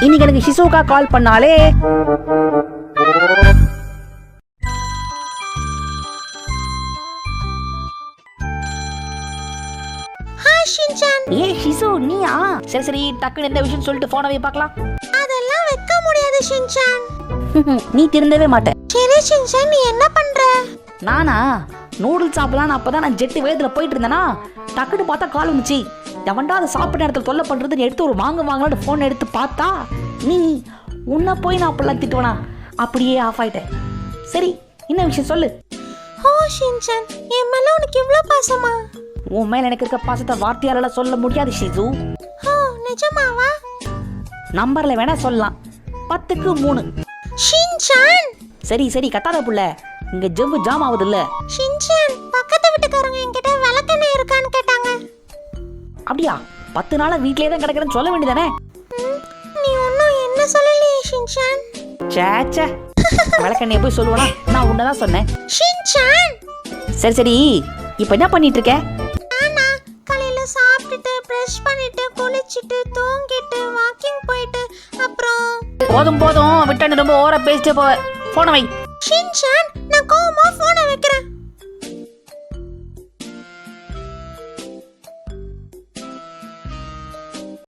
இன்னைக்கு எனக்கு ஷிசுகா கால் பண்ணாலே. ஏ ஷிசு நீயா? சரி சரி டக்குன்னு எந்த விஷயம் சொல்லிட்டு போனவே பார்க்கலாம். அதெல்லாம் வைக்க முடியாது ஷின்சான். நீ திருந்தவே மாட்ட. சரி ஷின்சான், நீ என்ன பண்ற? நானா நூடுல்ஸ் சாப்பிடலாம். அப்பதான் நான் ஜெட்டு வேகத்துல போயிட்டு இருந்தேனா டக்குன்னு பார்த்தா கால் வந்துச்சு. எவன்டா அதை சாப்பிட்ட நேரத்தில் தொல்லை பண்றதுன்னு எடுத்து ஒரு வாங்கலான்னு போன் எடுத்து பார்த்தா நீ. உன்னை போய் நான் அப்பெல்லாம் திட்டுவனா? அப்படியே ஆஃப் ஆயிட்டேன். சரி என்ன விஷயம் சொல்லு. ஓ ஷின்சான், என் மேல உனக்கு இவ்வளவு பாசமா? உன் மேல எனக்கு இருக்க பாசத்தை வார்த்தையால சொல்ல முடியாது ஷிசு. ஓ நிஜமாவா? நம்பர்ல வேணா சொல்லலாம். 10க்கு 3. ஷின்சான் சரி சரி கத்தாத புள்ள, இங்க ஜவ்வு ஜாம் ஆகுது இல்ல. ஷின்சான், பக்கத்து வீட்டுக்காரங்க என்கிட்ட விளக்கெண்ணெய் இருக்கான்னு கேட்டாங்க. அப்படியா? 10 நாளா வீட்லயே தான் கிடக்குறேன்னு சொல்ல வேண்டியதானே? நீ ஒன்னும் என்ன சொல்லலையே ஷின்சான். சேச்சே, விளக்கெண்ணெய் போய் சொல்லுவேனா? நான் உன்னதான் சொன்னேன். ஷின்சான் சரி சரி இப்போ என்ன பண்ணிட்டு இருக்க? நானா காலையில சாப்பிட்டுட்டு பிரஷ் பண்ணிட்டு குளிச்சிட்டு தூங்கிட்டு வாக்கிங் போயிட்டு அப்புறம். போதும் போதும் விட்டு ரொம்ப ஓவரா பேசிட்டே போவ. போன வை. ஷின்சான்,